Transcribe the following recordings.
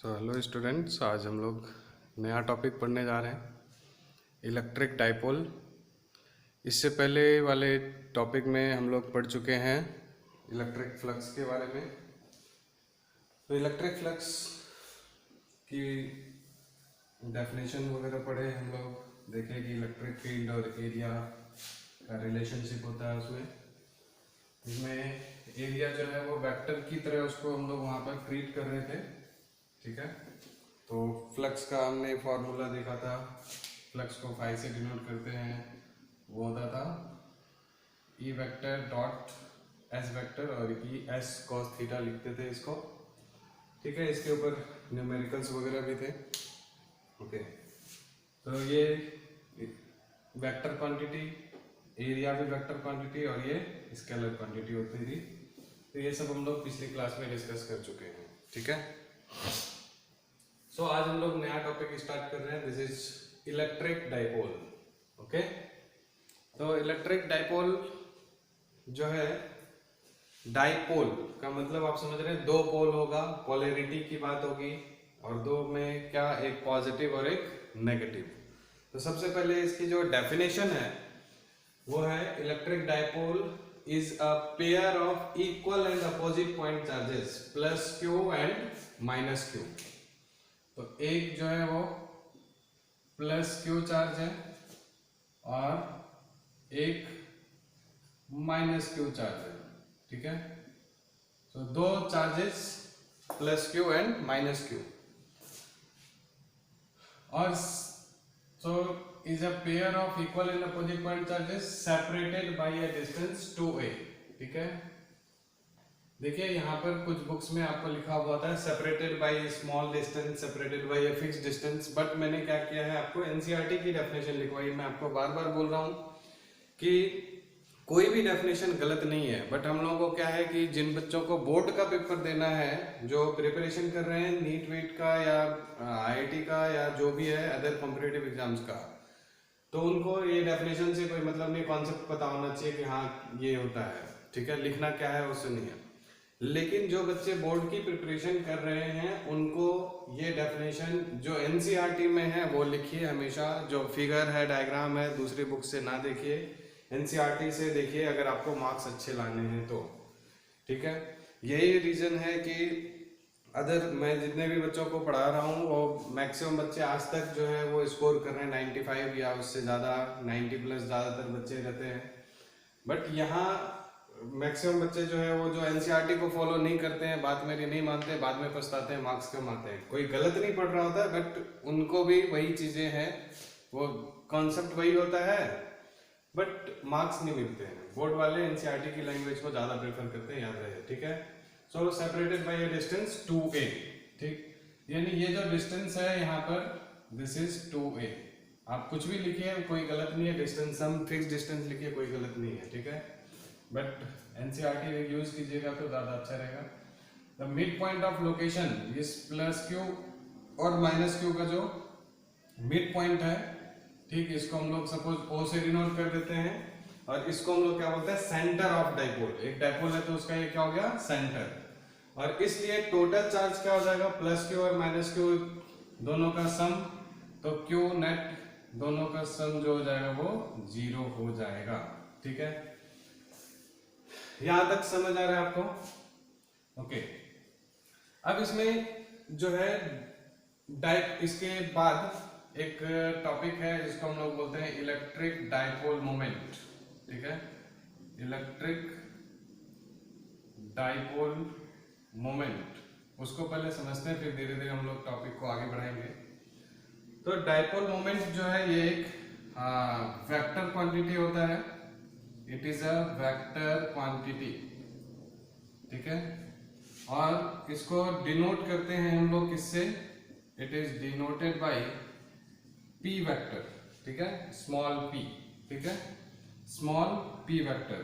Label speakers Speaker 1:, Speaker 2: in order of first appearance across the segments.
Speaker 1: Hello students, आज हम लोग नया टॉपिक पढ़ने जा रहे हैं, इलेक्ट्रिक डाइपोल। इससे पहले वाले टॉपिक में हम लोग पढ़ चुके हैं इलेक्ट्रिक फ्लक्स के बारे में। तो इलेक्ट्रिक फ्लक्स की डेफिनेशन वगैरह पढ़े हम लोग, देखे कि इलेक्ट्रिक फील्ड और एरिया का रिलेशनशिप होता है उसमें। इसमें एरिया जो है वो वेक्टर की तरह उसको हम लोग वहाँ पर ट्रीट कर रहे थे, ठीक है। तो फ्लक्स का हमने फॉर्मूला देखा था, फ्लक्स को फाई से डिनोट करते हैं, वो होता था E vector dot S vector, और ई एस कॉस थीटा लिखते थे इसको, ठीक है। इसके ऊपर न्यूमेरिकल्स वगैरह भी थे, ओके। तो ये वेक्टर क्वांटिटी, एरिया भी वेक्टर क्वांटिटी, और ये स्केलर क्वांटिटी होती थी। तो ये सब हम लोग पिछली क्लास में डिस्कस कर चुके हैं, ठीक है। सो आज हम लोग नया टॉपिक स्टार्ट कर रहे हैं, this is electric dipole, okay. तो इलेक्ट्रिक डाइपोल जो है, डाइपोल का मतलब आप समझ रहे हैं, दो पोल होगा, पोलैरिटी की बात होगी, और दो में क्या, एक पॉजिटिव और एक नेगेटिव। तो सबसे पहले इसकी जो डेफिनेशन है वो है, electric dipole is a pair of equal and opposite point charges plus Q and minus Q. तो एक जो है वो प्लस क्यू चार्ज है और एक माइनस क्यू चार्ज है, ठीक है। तो दो charges plus Q and minus Q, और so is a pair of equal and opposite point charges separated by a distance 2a, ठीक है। देखिए यहाँ पर कुछ बुक्स में आपको लिखा हुआ था separated by small distance, separated by a fixed distance, but मैंने क्या किया है, आपको एनसीईआरटी की डेफिनेशन लिखवाई। मैं आपको बार बार बोल रहा हूँ कि कोई भी डेफिनेशन गलत नहीं है, बट हम लोगों को क्या है कि जिन बच्चों को बोर्ड का पेपर देना है, जो प्रिपरेशन कर रहे हैं नीट वीट का या आईआईटी का या जो भी है अदर कॉम्पिटिटिव एग्जाम्स का, तो उनको ये डेफिनेशन से कोई मतलब नहीं, कॉन्सेप्ट पता होना चाहिए कि हाँ ये होता है, ठीक है। लिखना क्या है उससे नहीं है। लेकिन जो बच्चे बोर्ड की प्रिपरेशन कर रहे हैं उनको ये डेफिनेशन जो एनसीईआरटी में है वो लिखिए हमेशा। जो फिगर है, डायग्राम है, दूसरी बुक से ना देखिए, एनसीईआरटी से देखिए अगर आपको मार्क्स अच्छे लाने हैं तो, ठीक है। यही रीजन है कि अदर मैं जितने भी बच्चों को पढ़ा रहा हूँ वो मैक्सिमम बच्चे आज तक जो है वो स्कोर कर रहे हैं 95 या उससे ज़्यादा, 90 प्लस ज़्यादातर बच्चे रहते हैं। बट यहाँ मैक्सिमम बच्चे जो है वो जो एनसीईआरटी को फॉलो नहीं करते हैं, बात मेरी नहीं मानते, बाद में पछताते हैं, मार्क्स कम आते हैं। कोई गलत नहीं पढ़ रहा होता है, बट उनको भी वही चीज़ें हैं, वो कॉन्सेप्ट वही होता है, बट मार्क्स नहीं मिलते हैं। बोर्ड वाले एनसीईआरटी की लैंग्वेज को ज़्यादा प्रेफर करते हैं, याद रहे, ठीक है। So separated by a distance 2a, ठीक। यानी ये जो डिस्टेंस है यहाँ पर, दिस इज 2a। आप कुछ भी लिखिए, कोई गलत नहीं है, डिस्टेंस सम फिक्स डिस्टेंस लिखिए, कोई गलत नहीं है, ठीक है। बट एनसीईआरटी यूज कीजिएगा तो ज़्यादा अच्छा रहेगा। The mid point of location इस प्लस क्यू और माइनस क्यू का जो मिड पॉइंट है, ठीक, इसको हम लोग सपोज ओ से डिनोट कर देते हैं, और इसको हम लोग क्या बोलते हैं, सेंटर ऑफ डाइपोल। एक डाइपोल है तो उसका ये क्या हो गया, सेंटर। और इसलिए टोटल चार्ज क्या हो जाएगा, प्लस क्यू और माइनस क्यू दोनों का सम, तो क्यू नेट दोनों का सम जो हो जाएगा वो 0 हो जाएगा, ठीक है। यहां तक समझ आ रहा है आपको, ओके। अब इसमें जो है इसके बाद एक टॉपिक है जिसको हम लोग बोलते हैं इलेक्ट्रिक डाइपोल मोमेंट, ठीक है। इलेक्ट्रिक डाइपोल मोमेंट, उसको पहले समझते हैं, फिर धीरे धीरे हम लोग टॉपिक को आगे बढ़ाएंगे। तो डाइपोल मोमेंट जो है ये एक वेक्टर क्वांटिटी होता है, it is a vector quantity, ठीक है। और इसको डिनोट करते हैं हम लोग किससे, it is denoted by p vector, ठीक है, स्मॉल p, ठीक है, स्मॉल p वेक्टर।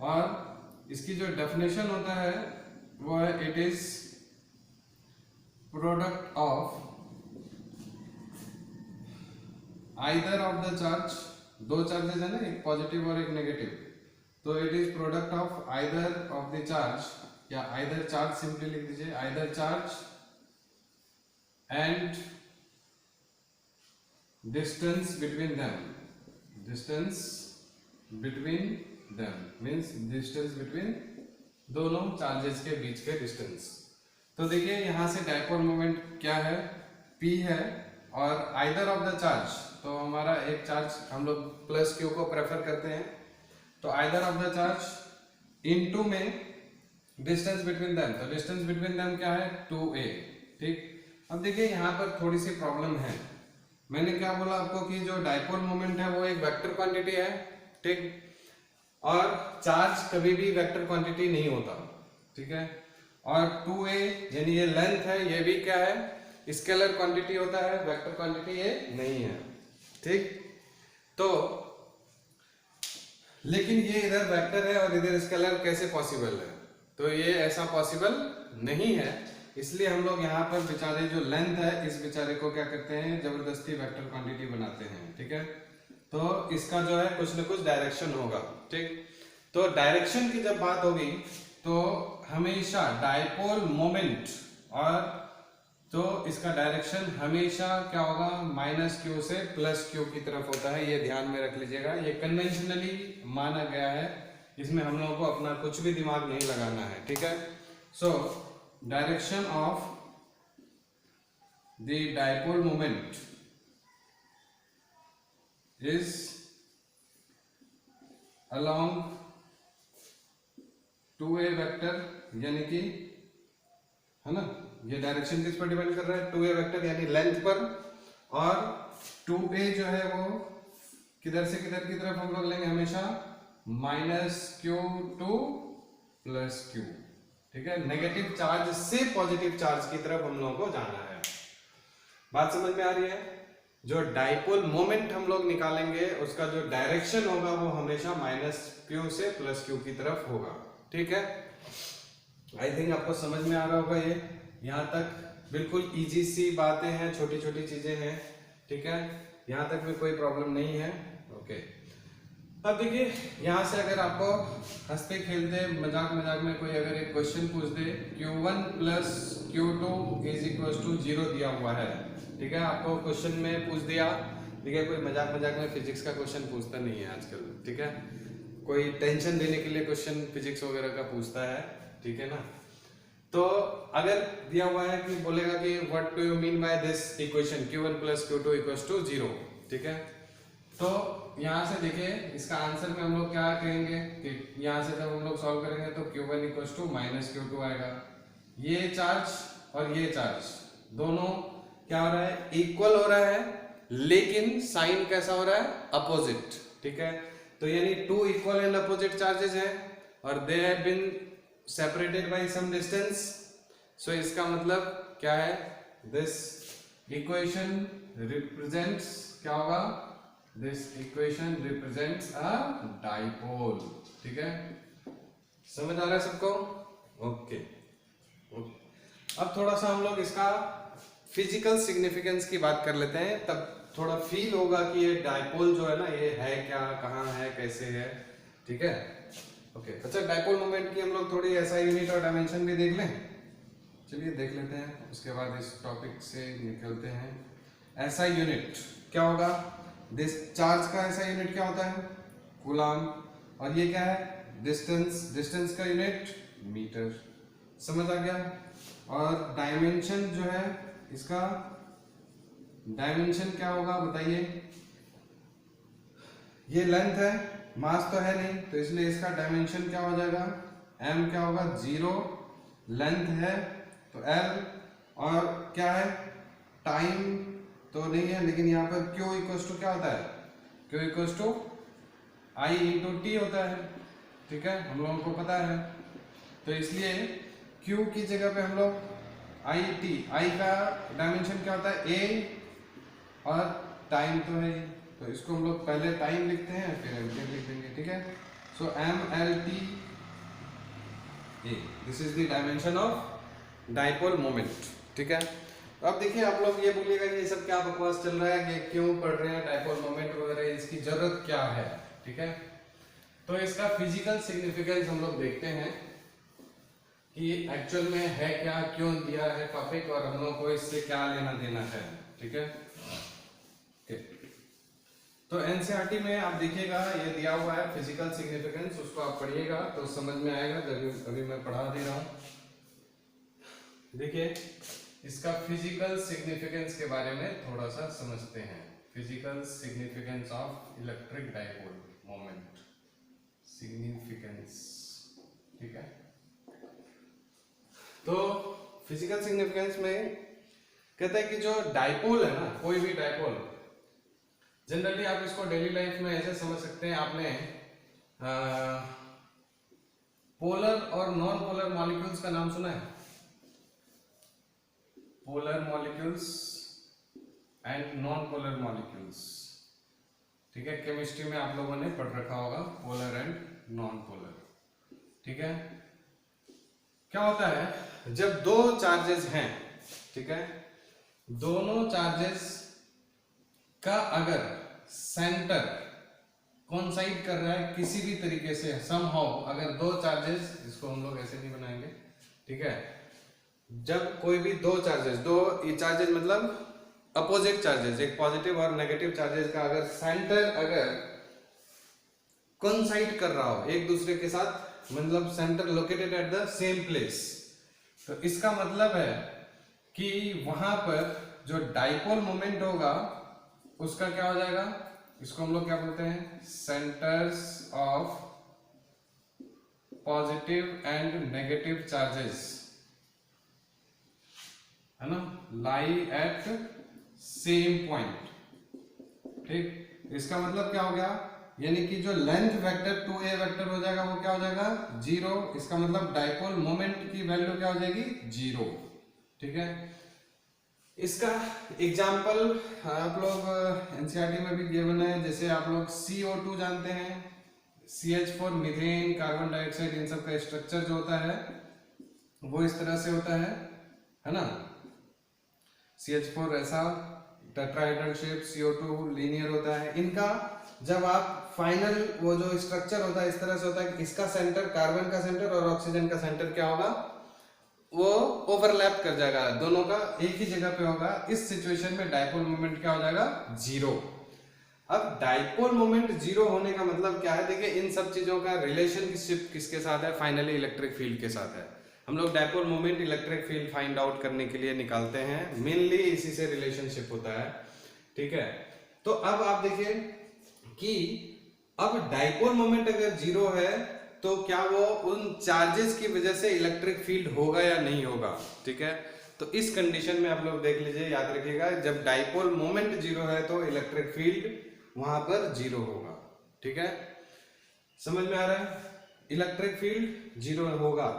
Speaker 1: और इसकी जो डेफिनेशन होता है वो है, it is product of either of the charge, दो चार्जेस है ना, एक पॉजिटिव और एक नेगेटिव, तो it is product of either of the charge, या आइदर चार्ज सिंपली लिख दीजिए, either charge and distance between them, distance between them means distance between दोनों चार्जेस के बीच के डिस्टेंस। तो देखिए यहाँ से डाइपोल मोमेंट क्या है, P है, और आइदर ऑफ द चार्ज, तो हमारा एक चार्ज हम लोग प्लस क्यू को प्रेफर करते हैं, तो either of the charge into में डिस्टेंस बिटवीन देम, तो डिस्टेंस बिटवीन देम क्या है 2a। ठीक, अब देखिए यहाँ पर थोड़ी सी प्रॉब्लम है। मैंने क्या बोला आपको कि जो डाइपोल मोमेंट है वो एक वेक्टर क्वांटिटी है, ठीक, और चार्ज कभी भी वेक्टर क्वांटिटी नहीं होता, ठीक है, और 2a यानी ये लेंथ है, ये भी क्या है स्केलर क्वांटिटी होता है, वेक्टर क्वांटिटी ये नहीं है, ठीक। तो लेकिन ये इधर वेक्टर है और इधर स्केलर, कैसे पॉसिबल है? तो ये ऐसा पॉसिबल नहीं है, इसलिए हम लोग यहाँ पर बेचारे जो लेंथ है इस बेचारे को क्या करते हैं, जबरदस्ती वेक्टर क्वांटिटी बनाते हैं, ठीक है। तो इसका जो है कुछ न कुछ डायरेक्शन होगा, ठीक। तो डायरेक्शन की जब बात होगी तो हमेशा डाइपोल मोमेंट और तो इसका डायरेक्शन हमेशा क्या होगा, माइनस क्यू से प्लस क्यू की तरफ होता है, ये ध्यान में रख लीजिएगा। ये कन्वेंशनली माना गया है, इसमें हम लोगों को अपना कुछ भी दिमाग नहीं लगाना है, ठीक है। So direction of the dipole moment is along 2a vector, यानी कि है ना, ये डायरेक्शन किस पर डिपेंड कर रहा है, 2a वेक्टर यानी लेंथ पर, और 2a जो है वो किधर से किधर की तरफ हम लोग लेंगे, हमेशा minus Q two plus Q, ठीक है। नेगेटिव चार्ज से पॉजिटिव चार्ज की तरफ हम लोगों को जाना है। बात समझ में आ रही है? जो डाइपोल मोमेंट हम लोग निकालेंगे उसका जो डायरेक्शन होगा वो हमेशा माइनस क्यू से प्लस क्यू की तरफ होगा, ठीक है। आई थिंक आपको समझ में आ रहा होगा, ये यहाँ तक बिल्कुल इजी सी बातें हैं, छोटी छोटी चीजें हैं, ठीक है, यहाँ तक भी कोई प्रॉब्लम नहीं है, ओके। अब देखिए यहाँ से अगर आपको हंसते खेलते मजाक मजाक में कोई अगर एक क्वेश्चन पूछ दे, Q1 plus Q2 is equal to 0 दिया हुआ है, ठीक है, आपको क्वेश्चन में पूछ दिया, ठीक है, कोई मजाक मजाक में फिजिक्स का क्वेश्चन पूछता नहीं है आजकल, ठीक है, कोई टेंशन देने के लिए क्वेश्चन फिजिक्स वगैरह का पूछता है, ठीक है ना। तो अगर दिया हुआ है कि बोलेगा कि what do you mean by this equation Q1 plus Q2 equals to 0, ठीक है। तो यहाँ से देखिए इसका आंसर में हम लोग क्या कहेंगे कि यहाँ से जब हम लोग सॉल्व करेंगे तो Q1 equals to minus Q2 आएगा। ये चार्ज और ये चार्ज दोनों क्या हो रहा है, इक्वल हो रहा है, लेकिन साइन कैसा हो रहा है, अपोजिट, ठीक है। तो यानी 2 इक्वल एंड अपोजिट चार्जेस हैं और they have been separated by some distance. So इसका मतलब क्या है, दिस इक्वेशन रिप्रेजेंट्स, क्या होगा, this equation represents a dipole, ठीक है। समझ आ रहा है सबको? ओके। अब थोड़ा सा हम लोग इसका फिजिकल सिग्निफिकेंस की बात कर लेते हैं, तब थोड़ा फील होगा कि ये डाइपोल जो है ना, ये है क्या, कहाँ है, कैसे है, ठीक है, ओके। अच्छा, डाइपोल मोमेंट की हम लोग थोड़ी ऐसा यूनिट और डायमेंशन भी देख लें, चलिए देख लेते हैं, उसके बाद इस टॉपिक से निकलते हैं। ऐसा यूनिट क्या होगा, दिस चार्ज का ऐसा यूनिट क्या होता है, कूलम, और ये क्या है, डिस्टेंस, डिस्टेंस का यूनिट मीटर, समझ आ गया। और डायमेंशन जो है इसका, डायमेंशन क्या होगा बताइए, ये लेंथ है, मास तो है नहीं, तो इसलिए इसका डायमेंशन क्या हो जाएगा, m क्या होगा 0, लेंथ है तो l, और क्या है, टाइम तो नहीं है, लेकिन यहाँ पर q इक्वल्स टू क्या होता है, q equals to i into T होता है, ठीक है, हम लोगों को पता है। तो इसलिए q की जगह पे हम लोग i t, i का डायमेंशन क्या होता है a, और टाइम तो है, तो इसको हम लोग पहले टाइम लिखते हैं फिर एम्पियर लिख देंगे, ठीक है। सो mLT a, this is the dimension of dipole moment, ठीक है। तो अब देखिए आप लोग ये बोलिएगा कि ये सब क्या बकवास चल रहा है, ये क्यों पढ़ रहे हैं डाइपोल मोमेंट वगैरह, इसकी जरूरत क्या है, ठीक है। तो इसका फिजिकल सिग्निफिकेंस हम लोग देखते हैं कि एक्चुअल में है क्या, क्यों दिया है टॉपिक और हम लोग को इससे क्या लेना देना है। ठीक है, तो एनसीईआरटी में आप देखिएगा ये दिया हुआ है फिजिकल सिग्निफिकेंस, उसको आप पढ़िएगा तो समझ में आएगा। अभी मैं पढ़ा दे रहा हूँ। देखिए इसका फिजिकल सिग्निफिकेंस के बारे में थोड़ा सा समझते हैं। Physical significance of electric dipole moment significance. ठीक है, तो फिजिकल सिग्निफिकेंस में कहता है कि जो डाइपोल है ना, कोई भी डाइपोल, जनरली आप इसको डेली लाइफ में ऐसे समझ सकते हैं। आपने पोलर और नॉन पोलर मॉलिक्यूल्स का नाम सुना है? Polar molecules and non polar molecules. ठीक है, केमिस्ट्री में आप लोगों ने पढ़ रखा होगा पोलर एंड नॉन पोलर। ठीक है, क्या होता है जब दो चार्जेस हैं, ठीक है, दोनों चार्जेस का अगर सेंटर कोइंसाइड कर रहा है किसी भी तरीके से, समहाउ, अगर दो चार्जेस, इसको हम लोग ऐसे नहीं बनाएंगे, ठीक है, जब कोई भी दो चार्जेस, दो चार्जेस मतलब अपोजिट चार्जेस, एक पॉजिटिव और नेगेटिव चार्जेस का अगर सेंटर अगर कोइंसाइड कर रहा हो एक दूसरे के साथ, मतलब centre located at the same place, तो इसका मतलब है कि वहां पर जो डाइपोल मोमेंट होगा उसका क्या हो जाएगा, इसको हम लोग क्या बोलते हैं, centres of positive and negative charges, है ना, लाई एट सेम पॉइंट। ठीक, इसका मतलब क्या हो गया, यानी कि जो लेंथ वेक्टर 2a वेक्टर हो जाएगा वो क्या हो जाएगा, 0। इसका मतलब डाइपोल मोमेंट की वैल्यू क्या हो जाएगी, 0। ठीक है, इसका एग्जाम्पल आप लोग एनसीईआरटी में भी गिवन है। जैसे आप लोग CO2 जानते हैं, CH4 मीथेन, कार्बन डाइऑक्साइड, इन सब का स्ट्रक्चर जो होता है वो इस तरह से होता है ना। CH4 ऐसा टेट्राहेड्रल शेप, CO2 लीनियर होता है। इनका जब आप फाइनल वो जो स्ट्रक्चर होता है इस तरह से होता है कि इसका सेंटर, कार्बन का सेंटर और ऑक्सीजन का सेंटर क्या होगा, वो ओवरलैप कर जाएगा, दोनों का एक ही जगह पे होगा। इस सिचुएशन में डाइपोल मोमेंट क्या हो जाएगा, 0। अब डाइपोल मोमेंट 0 होने का मतलब क्या है, देखिए इन सब चीजों का रिलेशनशिप किसके साथ है, फाइनली इलेक्ट्रिक फील्ड के साथ है। हम लोग dipole moment electric field find out करने के लिए निकालते हैं, मेनली इसी से रिलेशनशिप होता है। ठीक है, तो अब आप देखिए कि अब डाइपोल मोमेंट अगर 0 है तो क्या वो उन चार्जेस की वजह से इलेक्ट्रिक फील्ड होगा या नहीं होगा। ठीक है, तो इस कंडीशन में आप लोग देख लीजिए, याद रखिएगा, जब डाइपोल मोमेंट 0 है तो इलेक्ट्रिक फील्ड वहां पर 0 होगा। ठीक है, समझ में आ रहा है, इलेक्ट्रिक फील्ड 0 होगा।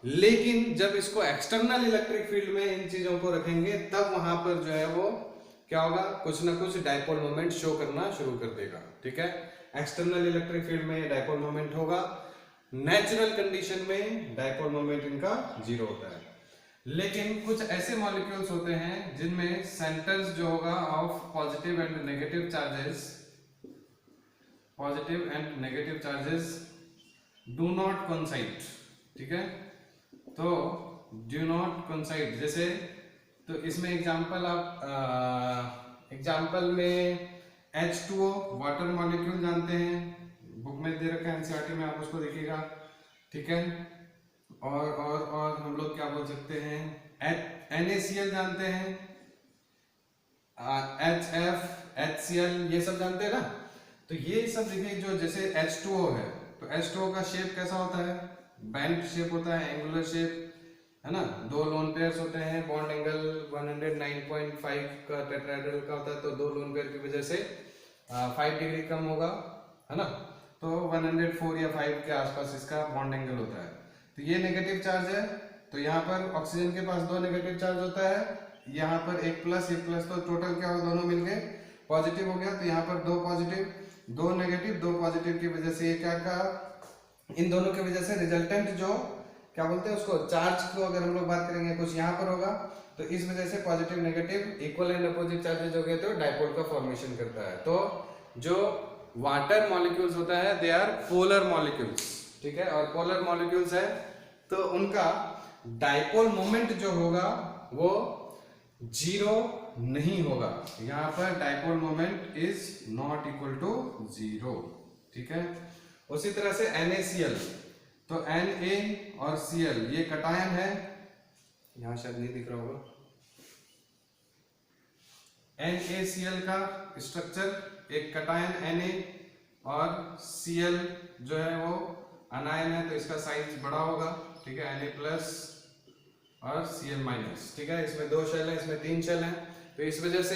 Speaker 1: लेकिन जब इसको एक्सटर्नल इलेक्ट्रिक फील्ड में इन चीजों को रखेंगे तब वहां पर जो है वो क्या होगा, कुछ ना कुछ डाइपोल मोमेंट शो करना शुरू कर देगा। ठीक है, एक्सटर्नल इलेक्ट्रिक फील्ड में डाइपोल मोमेंट होगा, नेचुरल कंडीशन में डाइपोल मोमेंट इनका 0 होता है। लेकिन कुछ ऐसे मॉलिक्यूल्स होते हैं जिनमें सेंटर्स जो होगा of positive and negative charges do not coincide. ठीक है, तो डू नॉट कोइंसाइड, जैसे तो इसमें एग्जांपल आप एग्जांपल में H2O वाटर मॉलिक्यूल जानते हैं, बुक में दे रखा है एनसीईआरटी में, आप उसको देखिएगा। ठीक है, और हम लोग क्या बोल सकते हैं, NaCl जानते हैं, HF, HCl, ये सब जानते हैं ना। तो ये सब देखिए, जो जैसे H2O है तो H2O का शेप कैसा होता है, बैंड शेप होता है, एंगुलर शेप, है ना। 2 लोन पेयर्स होते हैं, बॉन्ड एंगल 109.5 का टेट्राहेड्रल का होता है, तो 2 लोन पेयर की वजह से 5 डिग्री कम होगा, है ना। तो 104 या 5 के आसपास इसका बॉन्ड एंगल होता है। तो ये नेगेटिव चार्ज है, तो यहाँ पर ऑक्सीजन के पास 2 नेगेटिव चार्ज होता है, यहाँ पर एक प्लस, तो टोटल क्या होगा, दोनों मिलके पॉजिटिव हो गया। तो यहाँ पर 2 पॉजिटिव, 2 नेगेटिव, 2 पॉजिटिव की वजह से ये क्या कहा, इन दोनों की वजह से रिजल्टेंट जो क्या बोलते हैं उसको, चार्ज को अगर हम लोग बात करेंगे कुछ यहाँ पर होगा, तो इस वजह से positive negative equal and opposite charges हो गए तो डाइपोल का फॉर्मेशन करता है। तो जो वाटर मॉलिक्यूल्स होता है दे आर पोलर मॉलिक्यूल्स। ठीक है, और पोलर मॉलिक्यूल्स है तो उनका डाइपोल मोमेंट जो होगा वो जीरो नहीं होगा। यहां पर dipole moment is not equal to zero, ठीक है। उसी तरह से NaCl, तो Na और Cl ये कटायन है, यहां शायद नहीं दिख रहा होगा। NaCl का स्ट्रक्चर एक कटायन Na और Cl जो है वो अनायन है, तो इसका साइज बड़ा होगा, ठीक है, Na प्लस और Cl माइनस, ठीक है। इसमें 2 शेल है, इसमें 3 शेल है, तो इस वजह से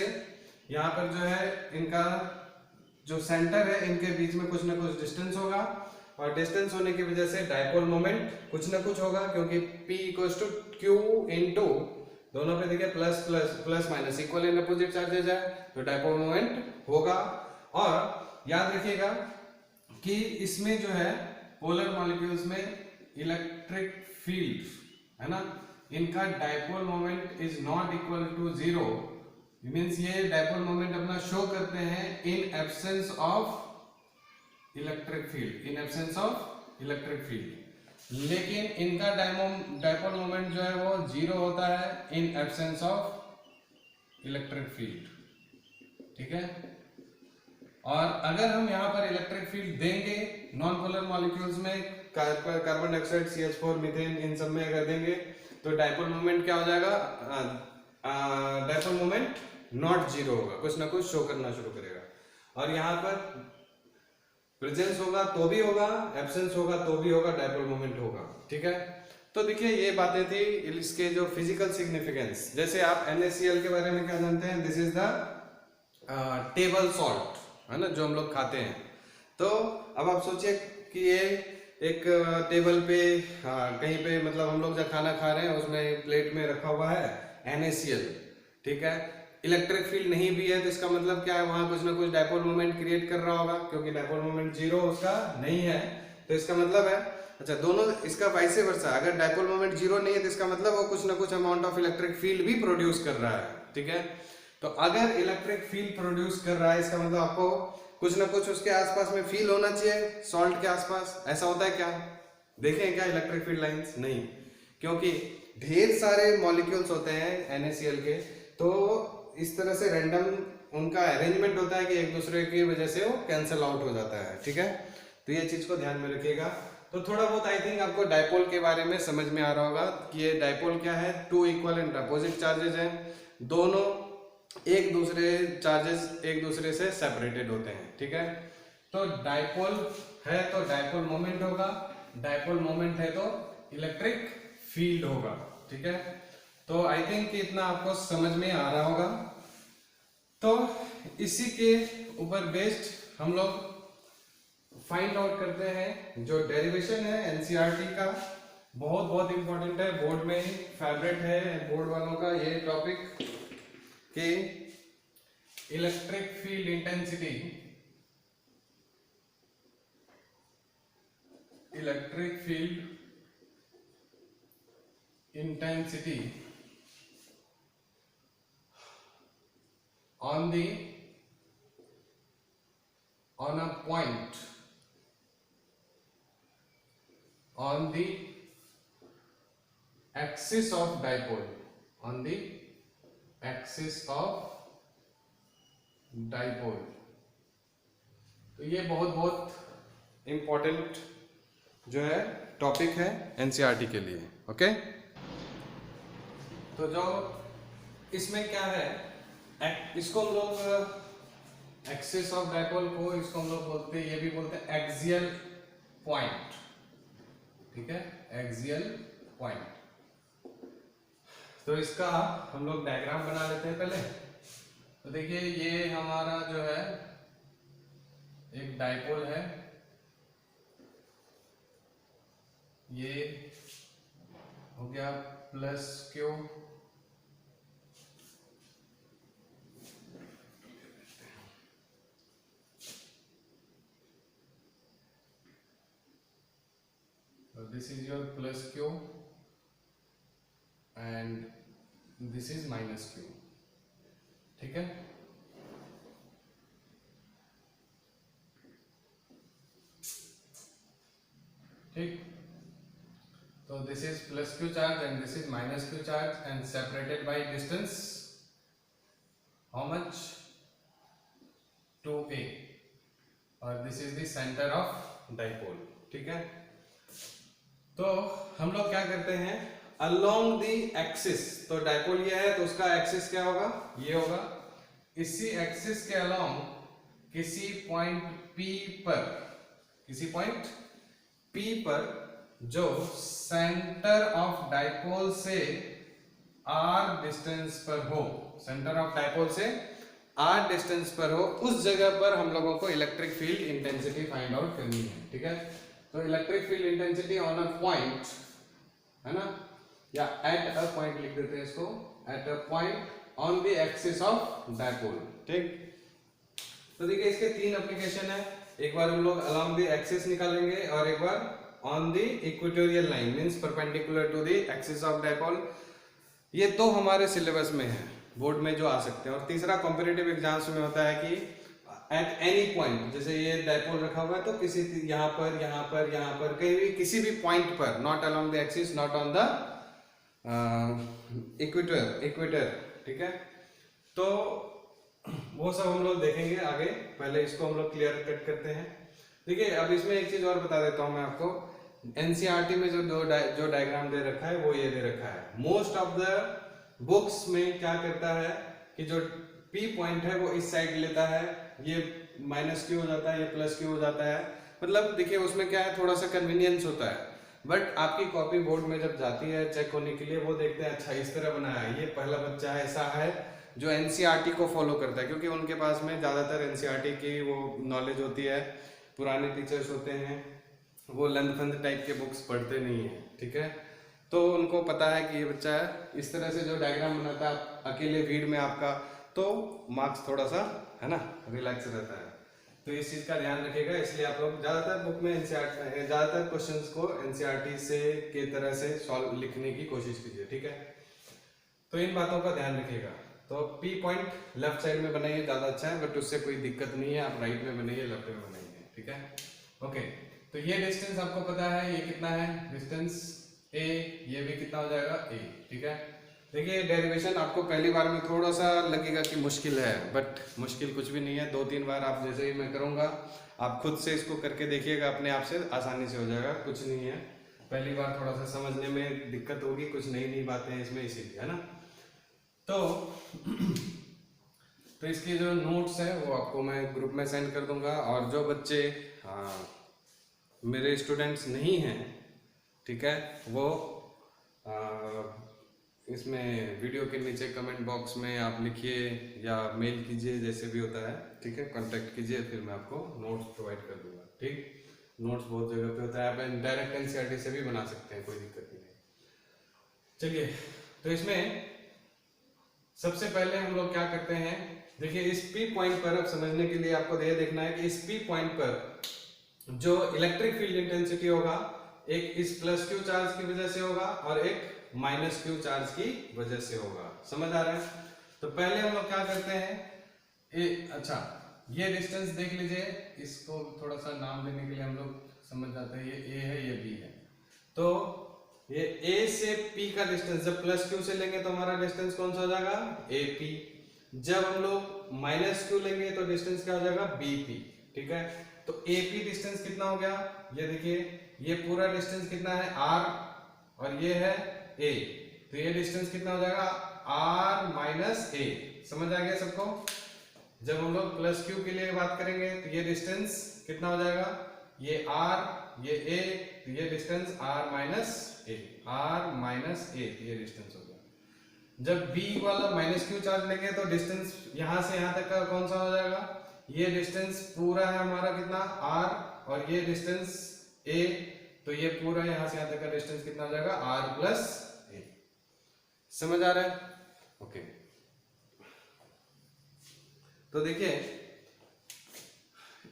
Speaker 1: यहाँ पर जो है इनका जो सेंटर है इनके बीच में कुछ ना कुछ डिस्टेंस होगा, और डिस्टेंस होने की वजह से डाइपोल मोमेंट कुछ ना कुछ होगा, क्योंकि P equals to Q into दोनों पे देखिए plus plus plus minus equal and opposite charges है, तो डाइपोल मोमेंट होगा। और याद रखिएगा कि इसमें जो है पोलर मॉलिक्यूल्स में इलेक्ट्रिक फील्ड है ना, इनका dipole moment is not equal to zero, means ये डाइपोल मोमेंट अपना शो करते हैं in absence of electric field, in absence of electric field. लेकिन इनका डाइपोल मोमेंट जो है वो जीरो होता है इन एब्सेंस ऑफ इलेक्ट्रिक फील्ड, ठीक है। और अगर हम यहाँ पर इलेक्ट्रिक फील्ड देंगे नॉन पोलर मॉलिक्यूल्स में, कार्बन डाइऑक्साइड, CH4, मीथेन, इन सब में अगर देंगे तो डाइपोल मोमेंट क्या हो जाएगा, डाइपोल मोमेंट नॉट जीरो होगा, कुछ ना कुछ शो करना शुरू करेगा। और यहाँ पर प्रेजेंस होगा तो भी होगा, एब्सेंस होगा तो भी होगा, डाइपोल मोमेंट होगा, ठीक है। तो देखिए ये बातें थी इसके जो फिजिकल सिग्निफिकेंस। जैसे आप NaCl के बारे में क्या जानते हैं, this is the table salt, है ना, जो हम लोग खाते हैं। तो अब आप सोचिए कि ये एक टेबल पे कहीं पे, मतलब हम लोग जब खाना खा रहे हैं उसमें प्लेट में रखा हुआ है NaCl, ठीक है। इलेक्ट्रिक फील्ड नहीं भी है तो इसका मतलब क्या है, वहां कुछ ना कुछ डाइपोल मोमेंट क्रिएट कर रहा होगा, क्योंकि डाइपोल मोमेंट जीरो उसका नहीं है, तो इसका मतलब है, अच्छा दोनों इसका वाइस वर्सा, अगर डाइपोल मोमेंट जीरो नहीं है तो इसका मतलब वो कुछ ना कुछ अमाउंट ऑफ इलेक्ट्रिक फील्ड भी प्रोड्यूस कर रहा है, ठीक है। तो अगर इलेक्ट्रिक फील्ड प्रोड्यूस कर रहा है इसका मतलब आपको कुछ ना कुछ उसके आसपास में फील होना चाहिए, सॉल्ट के आसपास। ऐसा होता है क्या, देखें क्या इलेक्ट्रिक फील्ड लाइंस? नहीं, क्योंकि ढेर सारे मॉलिक्यूल्स होते हैं NaCl के, तो इस तरह से रैंडम उनका अरेंजमेंट होता है कि एक दूसरे की वजह से वो कैंसिल आउट हो जाता है, ठीक है। तो ये चीज को ध्यान में रखिएगा। तो थोड़ा बहुत आई थिंक आपको डाइपोल के बारे में समझ में आ रहा होगा कि ये डाइपोल क्या है, 2 इक्वल एंड अपोजिट चार्जेस हैं, दोनों एक दूसरे चार्जेस एक दूसरे से सेपरेटेड होते हैं, ठीक है। तो डाइपोल है तो डाइपोल मोमेंट होगा, डाइपोल मोमेंट है तो इलेक्ट्रिक फील्ड होगा, ठीक है। तो आई थिंक कि इतना आपको समझ में आ रहा होगा। तो इसी के ऊपर बेस्ड हम लोग फाइंड आउट करते हैं जो डेरिवेशन है NCERT का, बहुत बहुत इंपॉर्टेंट है, बोर्ड में ही फेवरेट है बोर्ड वालों का ये टॉपिक कि electric field intensity, electric field intensity on a point on the axis of dipole, on the axis of dipole। तो ये बहुत बहुत इंपॉर्टेंट जो है टॉपिक है NCERT के लिए, ओके। तो जो इसमें क्या है, इसको हम लोग एक्सिस ऑफ डाइपोल को, इसको हम लोग बोलते हैं, ये भी बोलते हैं एक्सियल पॉइंट, ठीक है, एक्सियल पॉइंट। तो इसका हम लोग डायग्राम बना लेते हैं पहले। तो देखिए ये हमारा जो है एक डाइपोल है, ये हो गया plus Q, this is your plus Q and this is minus Q, ठीक है। ठीक, तो this is plus Q charge and this is minus Q charge and separated by distance how much 2a और this is the centre of dipole. ठीक है, तो हम लोग क्या करते हैं अलोंग द एक्सिस, तो डाइपोल ये है तो उसका एक्सिस क्या होगा, ये होगा। इसी एक्सिस के अलोंग किसी पॉइंट P पर, किसी पॉइंट P पर जो सेंटर ऑफ डाइपोल से r डिस्टेंस पर हो, सेंटर ऑफ डाइपोल से r डिस्टेंस पर हो, उस जगह पर हम लोगों को electric field intensity find out करनी है। ठीक है, तो electric field intensity on a point, है ना, या एट अ पॉइंट लिख देते हैं इसको, at a point on the axis of dipole. ठीक, तो देखिए इसके तीन एप्लीकेशन है, एक बार हम लोग अलोंग द एक्सिस निकालेंगे और एक बार on the equatorial line means perpendicular to the axis of dipole. ये तो हमारे सिलेबस में है, बोर्ड में जो आ सकते हैं। और तीसरा कॉम्पिटिटिव एग्जाम्स में होता है कि एट एनी पॉइंट, जैसे ये डाइपोल रखा हुआ है तो किसी यहाँ पर यहाँ पर यहाँ पर कहीं भी किसी भी पॉइंट पर, not along the axis, not on the equator. ठीक है, तो वो सब हम लोग देखेंगे आगे, पहले इसको हम लोग क्लियर कट करते हैं। देखिए अब इसमें एक चीज और बता देता हूँ मैं आपको, एनसीईआरटी में जो डायग्राम दे रखा है वो ये दे रखा है। मोस्ट ऑफ द बुक्स में क्या करता है कि जो P पॉइंट है वो इस साइड लेता है, ये माइनस क्यू हो जाता है, ये प्लस क्यू हो जाता है। मतलब देखिए उसमें क्या है, थोड़ा सा कन्वीनियंस होता है, बट आपकी कॉपी बोर्ड में जब जाती है चेक होने के लिए वो देखते हैं अच्छा इस तरह बनाया है, ये पहला बच्चा ऐसा है जो एनसीईआरटी को फॉलो करता है, क्योंकि उनके पास में ज़्यादातर एनसीईआरटी की वो नॉलेज होती है। पुराने टीचर्स होते हैं वो लंदफंद टाइप के बुक्स पढ़ते नहीं हैं। ठीक है, तो उनको पता है कि ये बच्चा है इस तरह से जो डायग्राम बनाता है अकेले भीड़ में आपका, तो मार्क्स थोड़ा सा है ना रिलैक्स रहता है। तो इस चीज़ का ध्यान रखिएगा, इसलिए आप लोग ज़्यादातर बुक में एनसीईआरटी, ज़्यादातर क्वेश्चंस को एनसीईआरटी से के तरह से सॉल्व लिखने की कोशिश कीजिए। ठीक है, तो इन बातों का ध्यान रखिएगा। तो P पॉइंट लेफ्ट साइड में बनाइए, ज़्यादा अच्छा है, बट उससे कोई दिक्कत नहीं है, आप राइट में बनाइए, लेफ्ट में बनाइए। ठीक है, ओके, तो ये डिस्टेंस आपको पता है ये कितना है, डिस्टेंस A, ये भी कितना हो जाएगा A। ठीक है, देखिए डेरिवेशन आपको पहली बार में थोड़ा सा लगेगा कि मुश्किल है, बट मुश्किल कुछ भी नहीं है। 2-3 बार आप जैसे ही मैं करूँगा आप खुद से इसको करके देखिएगा, अपने आप से आसानी से हो जाएगा, कुछ नहीं है। पहली बार थोड़ा सा समझने में दिक्कत होगी, कुछ नई नई बातें हैं इसमें, इसीलिए, है ना। तो इसके जो नोट्स है वो आपको मैं ग्रुप में सेंड कर दूंगा, और जो बच्चे मेरे स्टूडेंट्स नहीं हैं, ठीक है, वो इसमें वीडियो के नीचे कमेंट बॉक्स में आप लिखिए या मेल कीजिए, जैसे भी होता है। ठीक है, कांटेक्ट कीजिए, फिर मैं आपको नोट्स प्रोवाइड कर दूंगा। ठीक, नोट्स बहुत जगह पे होता है, आप डायरेक्ट एनसीईआरटी से भी बना सकते हैं, कोई दिक्कत नहीं है। चलिए, तो इसमें सबसे पहले हम लोग क्या करते हैं, देखिए इस P पॉइंट पर, अब समझने के लिए आपको ये देखना है कि इस P पॉइंट पर जो इलेक्ट्रिक फील्ड इंटेंसिटी होगा, एक इस प्लस क्यू चार्ज की वजह से होगा और एक माइनस क्यू चार्ज की वजह से होगा। समझ आ रहा है? तो पहले हम लोग क्या करते हैं, अच्छा ये डिस्टेंस देख लीजिए, इसको थोड़ा सा नाम देने के लिए हम लोग समझ जाते हैं, ये A है, ये B है। तो ये A से P का डिस्टेंस जब प्लस क्यू से लेंगे तो हमारा डिस्टेंस कौन सा हो जाएगा, AP। जब हम लोग माइनस क्यू लेंगे तो डिस्टेंस क्या हो जाएगा, BP। ठीक है, तो AP डिस्टेंस कितना हो गया, ये देखिए, ये पूरा डिस्टेंस कितना है R, और ये है A, तो ये डिस्टेंस कितना हो जाएगा, R माइनस A। समझ आ गया सबको? जब हम लोग प्लस क्यू के लिए बात करेंगे तो ये डिस्टेंस कितना हो जाएगा, ये R, ये A, तो ये distance R minus A, R minus A, ये डिस्टेंस हो गया। जब B वाला माइनस क्यू चार्ज लेंगे तो डिस्टेंस यहां से यहां तक का कौन सा हो जाएगा, ये डिस्टेंस पूरा है हमारा कितना R, और ये डिस्टेंस A, तो ये पूरा यहां से यहां तक का डिस्टेंस कितना हो जाएगा, R प्लस A। समझ आ रहा है? ओके, तो देखिए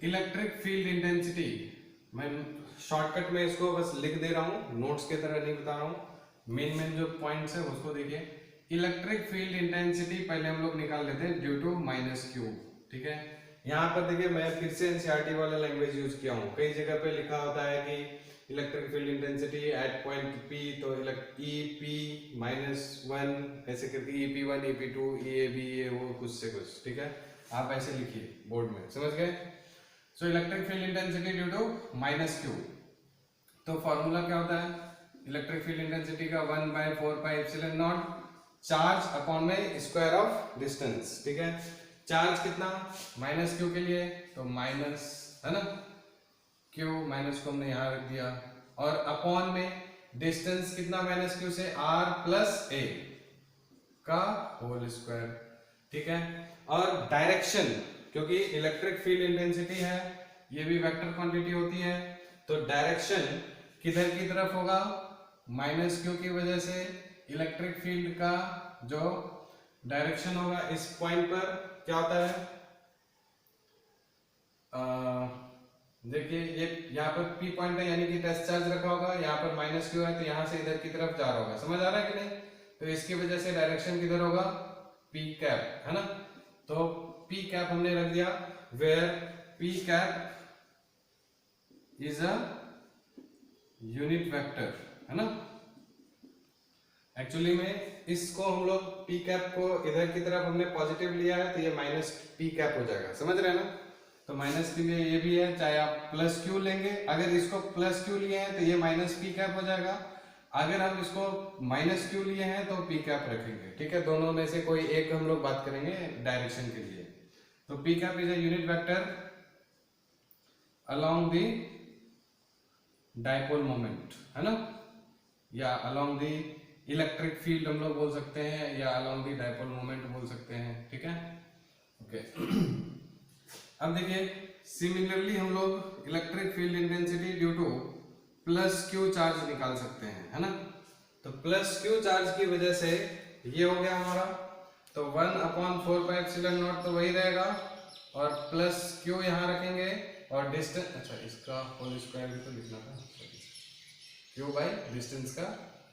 Speaker 1: इलेक्ट्रिक फील्ड इंटेंसिटी, मैं शॉर्टकट में इसको बस लिख दे रहा हूं, नोट्स की तरह नहीं बता रहा हूं। मेन जो पॉइंट्स है उसको देखिए। इलेक्ट्रिक फील्ड इंटेंसिटी पहले हम लोग निकाल लेते हैं ड्यू टू माइनस क्यू। ठीक है, यहाँ पर देखिए मैं फिर से एनसीईआरटी वाला लैंग्वेज यूज किया हूँ। कई जगह पे लिखा होता है कि electric field intensity at point P, तो ई पी -1 ऐसे करके EP1 EP2 EAB ये वो कुछ से कुछ, ठीक है, आप ऐसे लिखिए बोर्ड में, समझ गए। So electric field intensity due to -q, तो फॉर्मूला क्या होता है इलेक्ट्रिक फील्ड इंटेंसिटी का 1/4πε0 चार्ज अपॉन में स्क्वायर ऑफ डिस्टेंस, ठीक है। चार्ज कितना -q के लिए तो माइनस है ना, q माइनस को हमने यहाँ रख दिया, और अपॉन में डिस्टेंस कितना -q से r + a का होल स्क्वायर, ठीक है। और डायरेक्शन, क्योंकि इलेक्ट्रिक फील्ड इंटेंसिटी है ये भी वेक्टर क्वांटिटी होती है, तो डायरेक्शन किधर की तरफ होगा, -q की वजह से इलेक्ट्रिक फील्ड का जो डायरेक्शन होगा इस पॉइंट पर क्या होता है, देखिए ये यहाँ पर P पॉइंट है यानी कि टेस्ट चार्ज रखा होगा, यहाँ पर -q है तो यहाँ से इधर की तरफ जा रहा होगा, समझ आ रहा है कि नहीं। तो इसकी वजह से डायरेक्शन किधर होगा, P कैप, है ना। तो P कैप हमने रख दिया where P cap is a unit vector, है ना। एक्चुअली में इसको हम लोग P कैप को इधर की तरफ हमने पॉजिटिव लिया है तो ये -P कैप हो जाएगा, समझ रहे हैं ना। तो माइनस के लिए ये भी है, चाहे आप +q लेंगे, अगर इसको +q लिए हैं तो ये -P कैप हो जाएगा, अगर हम इसको -q लिए हैं तो P कैप रखेंगे, ठीक है। दोनों में से कोई एक हम लोग बात करेंगे डायरेक्शन के लिए। तो P cap is a unit vector along the dipole moment, है ना, या अलोंग द इलेक्ट्रिक फील्ड हम लोग बोल सकते हैं, या अलोंग द डाइपोल मोमेंट बोल सकते हैं, ठीक है, ओके। अब देखिए सिमिलरली हम लोग electric field intensity due to +q charge निकाल सकते हैं, है ना। तो +q चार्ज की वजह से ये हो गया हमारा, तो 1/4πε0 तो वही रहेगा, और +q यहाँ रखेंगे, और डिस्टेंस, अच्छा इसका होल स्क्वायर भी तो लिखना था, q बाई डिस्टेंस का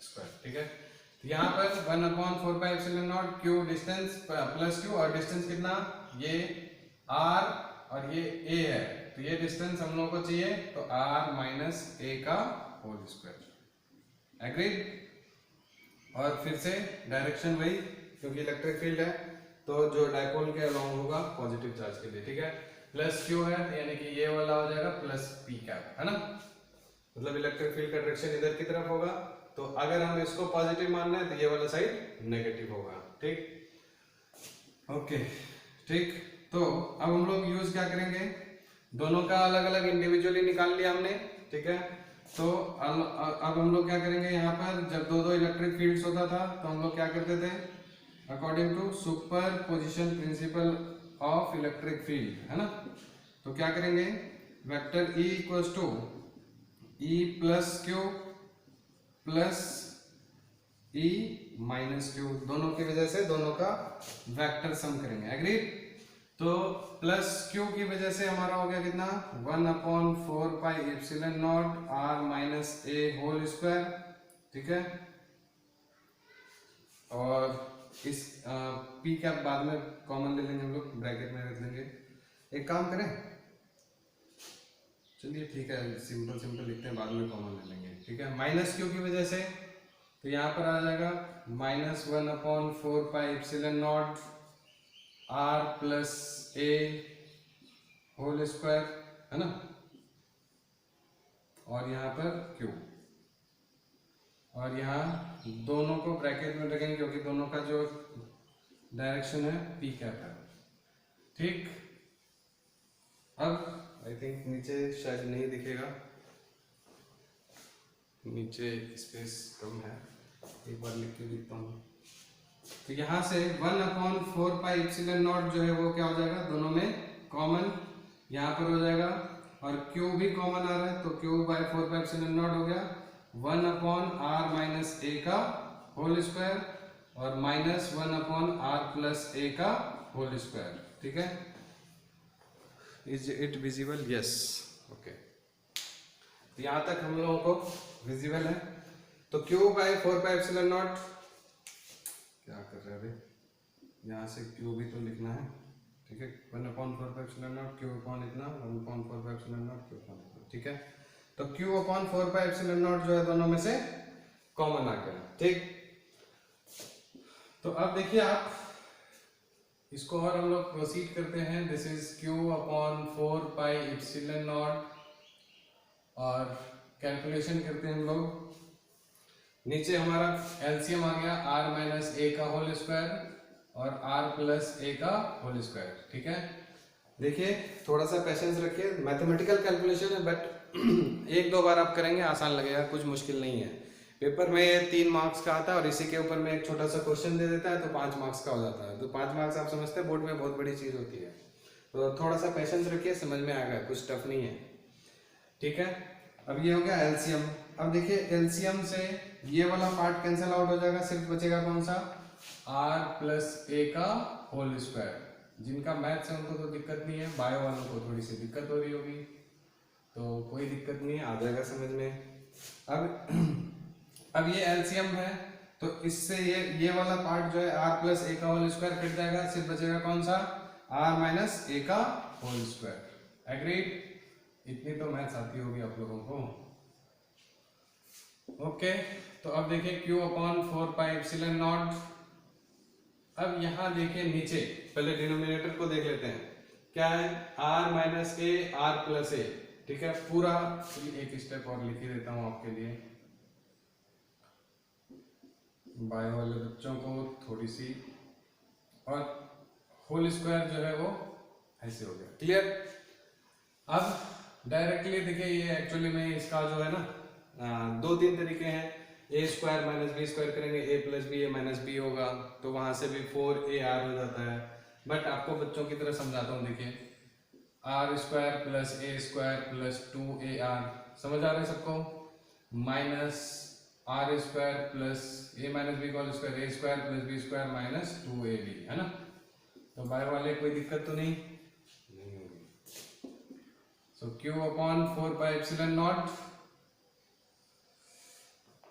Speaker 1: स्क्वायर, ठीक है। तो यहाँ पर 1/4πε0 q डिस्टेंस +q, और डिस्टेंस कितना, ये r और ये a है, तो ये डिस्टेंस हम लोगों को चाहिए, तो r - a का होल स्क्वायर, एग्रीड। और फिर से डायरेक्शन वही, क्योंकि इलेक्ट्रिक फील्ड है तो जो डायपोल के अलोंग होगा पॉजिटिव चार्ज के लिए, ठीक है। +q है यानी कि ये वाला हो जाएगा +p कैप, है ना, मतलब इलेक्ट्रिक फील्ड का डायरेक्शन इधर की तरफ होगा, तो अगर हम इसको पॉजिटिव मान रहे हैं तो ये वाला साइड नेगेटिव होगा, ठीक, ओके, ठीक। तो अब हम लोग यूज क्या करेंगे, दोनों का अलग अलग इंडिविजुअली निकाल लिया हमने, ठीक है। तो अब हम लोग क्या करेंगे, यहाँ पर जब दो इलेक्ट्रिक फील्ड्स होता था तो हम लोग क्या करते थे, according to superposition principle of electric field, है ना। तो क्या करेंगे, vector E equals to E + q plus E - q, दोनों की वजह से दोनों का वेक्टर सम करेंगे, एग्रीड। तो +q की वजह से हमारा हो गया कितना, 1/4πε0 r - a होल स्क्वायर, ठीक है। और इस p कैप बाद में कॉमन ले लेंगे हम लोग, ब्रैकेट में रख देंगे। एक काम करें, चलिए ठीक है, सिंपल लिखते हैं, बाद में कॉमन ले लेंगे, ठीक है। -q की वजह से तो यहाँ पर आ जाएगा -1/4πε0 r + a होल स्क्वायर, है ना, और यहाँ पर q, और यहाँ दोनों को ब्रैकेट में रखेंगे क्योंकि दोनों का जो डायरेक्शन है p कैप है, ठीक। अब आई थिंक नीचे शायद नहीं दिखेगा, नीचे स्पेस कम है, एक बार लिख के देखता हूँ। तो यहाँ से 1/4πε0 जो है वो क्या हो जाएगा, दोनों में कॉमन यहाँ पर हो जाएगा, और q भी कॉमन आ रहा है, तो q/4πε0 हो गया 1/r - a का होल स्क्वायर, और -1/r + a का होल स्क्वायर, ठीक है। Is it visible, yes, okay. तो यहाँ तक हम लोगों को विजिबल है। तो q/4πε0 क्या कर रहे हैं, यहाँ से q भी तो लिखना है, ठीक है, 1/4πε0 q अपॉन इतना, 1/4πε0 q अपॉन इतना, ठीक है। तो Q upon 4 pi epsilon not जो है दोनों में से कॉमन आ गया, ठीक। तो अब देखिए आप इसको और हम लोग प्रोसीड करते हैं। This is Q upon 4 pi epsilon not और कैलकुलेशन करते हैं हम लोग। नीचे हमारा एलसीएम आ गया r माइनस ए का होल स्क्वायर और r प्लस ए का होल स्क्वायर, ठीक है। देखिए थोड़ा सा पेशेंस रखिए, मैथमेटिकल कैलकुलेशन है बट एक दो बार आप करेंगे आसान लगेगा, कुछ मुश्किल नहीं है। पेपर में 3 मार्क्स का आता है और इसी के ऊपर में एक छोटा सा क्वेश्चन दे देता है तो 5 मार्क्स का हो जाता है। तो 5 मार्क्स आप समझते हैं बोर्ड में बहुत बड़ी चीज होती है, तो थोड़ा सा पेशेंस रखिए, समझ में आएगा, कुछ टफ नहीं है, ठीक है। अब ये हो गया एलसीएम। अब देखिए एलसीएम से ये वाला पार्ट कैंसिल आउट हो जाएगा, सिर्फ बचेगा कौन सा, r प्लस ए का होल स्क्वायर। जिनका मैथ्स है उनको तो दिक्कत नहीं है, बायो वालों को थोड़ी सी दिक्कत हो रही होगी, तो कोई दिक्कत नहीं है, आ जाएगा समझ में। अब ये एलसीएम है तो इससे ये वाला पार्ट जो है r प्लस ए का होल स्क्वायर कट जाएगा, सिर्फ बचेगा कौन सा, r माइनस ए का होल स्क्वायर। एग्रीड? इतनी तो मैथ्स आती होगी आप लोगों को, ओके। तो अब देखिए Q upon 4 pi epsilon not. अब यहाँ देखिए नीचे पहले डिनोमिनेटर को देख लेते हैं, क्या है, r माइनस ए r प्लस ए, ठीक है। पूरा एक स्टेप और लिख ही देता हूं आपके लिए, बायो वाले बच्चों को थोड़ी सी, और होल स्क्वायर जो है वो ऐसे हो गया, क्लियर। अब डायरेक्टली देखिए ये एक्चुअली में इसका जो है ना 2-3 तरीके हैं, ए स्क्वायर माइनस बी स्क्वायर करेंगे, ए प्लस बी ए माइनस बी होगा, तो वहां से भी 4ar हो जाता है। बट आपको बच्चों की तरह समझाता हूँ, देखिए r square plus A square plus 2ar, समझ आ रहा है सबको, minus r square plus A minus B का whole square, A square plus B square minus 2ab, है ना। तो बाहर वाले कोई दिक्कत तो नहीं होगी। सो Q upon 4 pi epsilon not.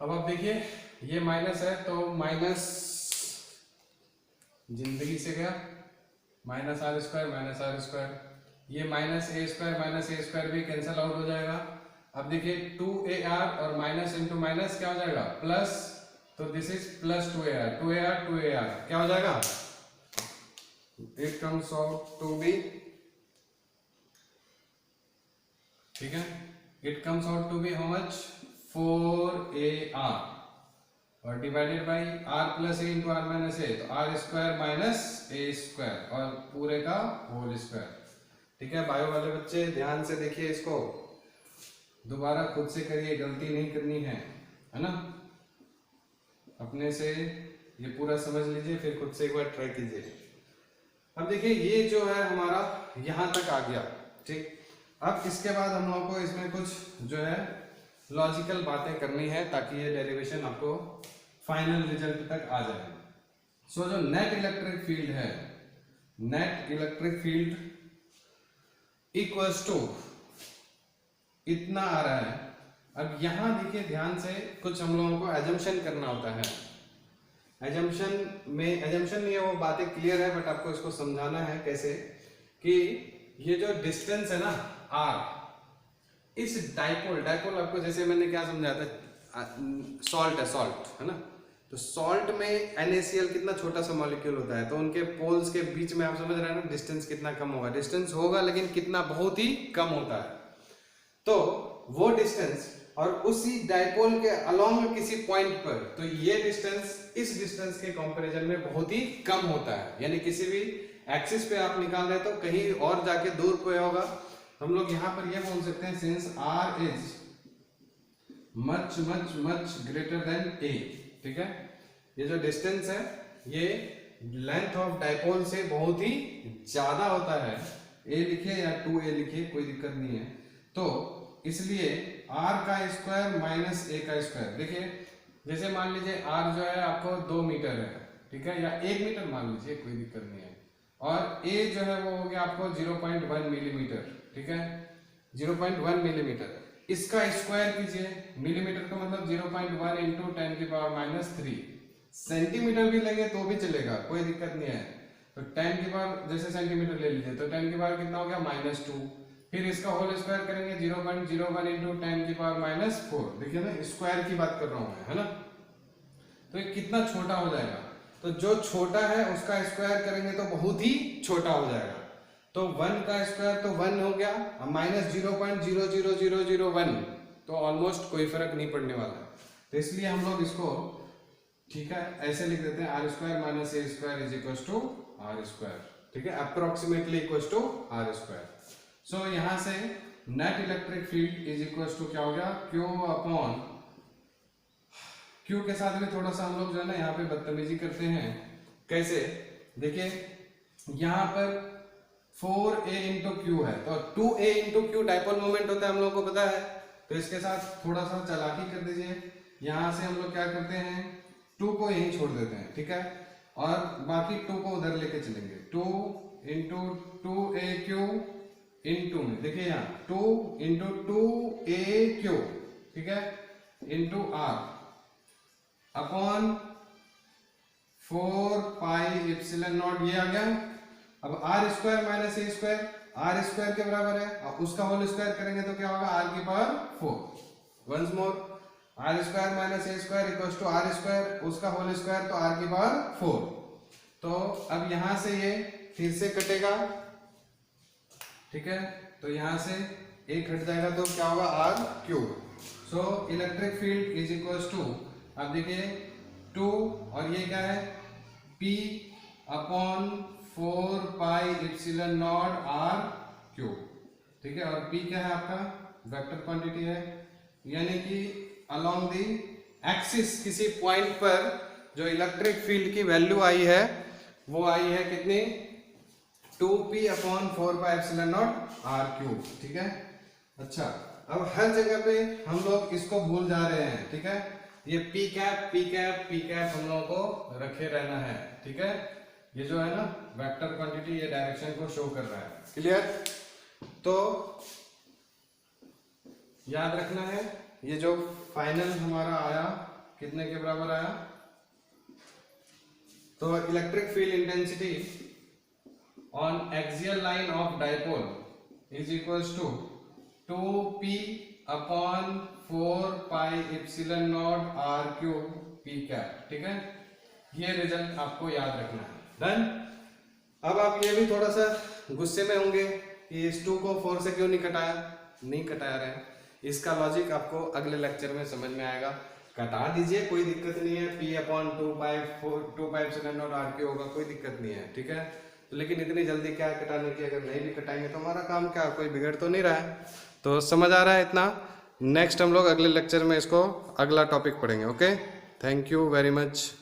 Speaker 1: अब आप देखिए ये माइनस है तो माइनस जिंदगी से गया, माइनस आर स्क्वायर, ये माइनस ए स्क्वायर भी कैंसिल आउट हो जाएगा। अब देखिए 2ar और माइनस इंटू माइनस क्या हो जाएगा, प्लस, तो दिस इज प्लस 2ar क्या हो जाएगा, it comes out to be, ठीक है, it comes out to be how much, 4ar और divided by r plus A into R minus A, तो r स्क्वायर माइनस ए स्क्वायर और पूरे का होल स्क्वायर, ठीक है। बायो वाले बच्चे ध्यान से देखिए, इसको दोबारा खुद से करिए, गलती नहीं करनी है ना, अपने से ये पूरा समझ लीजिए, फिर खुद से एक बार ट्राई कीजिए। अब देखिए ये जो है हमारा यहाँ तक आ गया, ठीक। अब इसके बाद हम लोगों को इसमें कुछ जो है लॉजिकल बातें करनी है ताकि ये डेरिवेशन आपको फाइनल रिजल्ट तक आ जाए। सो जो नेट इलेक्ट्रिक फील्ड है, net electric field equals to इतना आ रहा है। अब यहां देखिए ध्यान से, कुछ हम लोगों को एजम्पशन करना होता है। एजम्पशन नहीं है, वो बातें क्लियर है बट आपको इसको समझाना है कैसे, कि ये जो डिस्टेंस है ना r, इस डाइपोल आपको जैसे मैंने क्या समझाया था, सॉल्ट है ना, तो सॉल्ट में NaCl कितना छोटा सा मॉलिक्यूल होता है, तो उनके पोल्स के बीच में आप समझ रहे हैं ना डिस्टेंस कितना कम होगा, डिस्टेंस होगा लेकिन कितना, बहुत ही कम होता है। तो वो डिस्टेंस और उसी डाइपोल के अलोंग किसी पॉइंट पर, तो ये डिस्टेंस इस डिस्टेंस के कंपैरिजन में बहुत ही कम होता है, यानी किसी भी एक्सिस पे आप निकाल रहे तो कहीं और जाके दूर पे होगा। हम लोग यहाँ पर ये बोल सकते हैं, since r is much much much greater than a, ठीक है। ये जो डिस्टेंस है ये लेंथ ऑफ डाइपोल से बहुत ही ज्यादा होता है, a लिखिए या 2a लिखिए, कोई दिक्कत नहीं है। तो इसलिए r का स्क्वायर माइनस a का स्क्वायर, देखिए जैसे मान लीजिए r जो है आपको 2 मीटर है, ठीक है, या 1 मीटर मान लीजिए, कोई दिक्कत नहीं है, और a जो है वो हो गया आपको 0.1 मिलीमीटर, ठीक है, 0.1 मिलीमीटर। इसका स्क्वायर कीजिए, मिलीमीटर का मतलब 0.1 इंटू 10 की पावर माइनस 3, सेंटीमीटर भी लेंगे तो भी चलेगा, कोई दिक्कत नहीं है। तो 10 की पावर, जैसे सेंटीमीटर ले लीजिए तो 10 की पावर कितना हो गया, -2, फिर इसका होल स्क्वायर करेंगे 0.01 इंटू 10⁻⁻⁴। देखिए ना, स्क्वायर की बात कर रहा हूं मैं, है ना। तो ये कितना छोटा हो जाएगा, तो जो छोटा है उसका स्क्वायर करेंगे तो बहुत ही छोटा हो जाएगा। तो 1 का स्क्वायर तो 1 हो गया, माइनस 0.00001, तो ऑलमोस्ट कोई फर्क नहीं पड़ने वाला है। तो इसलिए हम लोग इसको, ठीक है, ऐसे लिख देते हैं R square minus A square is equal to are square, ठीक है, approximately equal to are square. So यहां से net electric field is equal to क्या हो गया, क्यू अपॉन, क्यू के साथ में थोड़ा सा हम लोग जो है ना यहाँ पे बदतमीजी करते हैं। कैसे, देखिए यहाँ पर 4a इंटू क्यू है, तो 2a into Q dipole moment होता है, हम लोग को पता है। तो इसके साथ थोड़ा सा चालाकी कर दीजिए, यहां से हम लोग क्या करते हैं, 2 को यहीं छोड़ देते हैं, ठीक है, और बाकी 2 को उधर लेके चलेंगे। 2 इंटू 2a³ इंटू में, देखिए यहाँ 2 इंटू 2a³, ठीक है, इंटू r अपॉन 4πε0, ये आ गया। अब आर स्क्वायर माइनस ए स्क्वायर, आर स्क्वायर के बराबर है, अब उसका होल स्क्वायर करेंगे तो क्या होगा, आर की power 4। Once more, r square minus A square equals to are square, उसका होल स्क्वायर तो आर की पावर 4। तो अब यहां से ये फिर से कटेगा, ठीक है, तो यहां से एक हट जाएगा तो क्या होगा, r cube. So electric field is equals to, अब देखिए 2 और ये क्या है, P अपॉन 4πε0 r क्यूब, ठीक है, और P क्या है आपका, वेक्टर क्वांटिटी है, यानी कि अलोंग दी एक्सिस किसी पॉइंट पर जो इलेक्ट्रिक फील्ड की वैल्यू आई है वो आई है कितनी, 2p अपॉन 4πε0 r क्यूब, ठीक है। अच्छा, अब हर जगह पे हम लोग इसको भूल जा रहे हैं, ठीक है, ये p कैप हम लोगों को रखे रहना है, ठीक है। ये जो है ना वेक्टर क्वांटिटी, ये डायरेक्शन को शो कर रहा है, क्लियर। तो याद रखना है, ये जो फाइनल हमारा आया कितने के बराबर आया, तो electric field intensity on axial line of dipole is equals to 2p upon 4πε0 r cube p cap, ठीक है। ये रिजल्ट आपको याद रखना है, डन। अब आप ये भी थोड़ा सा गुस्से में होंगे कि इस 2 को 4 से क्यों नहीं कटाया रहे, इसका लॉजिक आपको अगले लेक्चर में समझ में आएगा। कटा दीजिए, कोई दिक्कत नहीं है, p अपॉन 2πε0 r क्यूब होगा, कोई दिक्कत नहीं है, ठीक है। तो लेकिन इतनी जल्दी क्या कटाने की, अगर नहीं भी कटाएंगे तो हमारा काम क्या, कोई बिगड़ तो नहीं रहा है। तो समझ आ रहा है इतना। नेक्स्ट हम लोग अगले लेक्चर में इसको अगला टॉपिक पढ़ेंगे। Okay, thank you very much.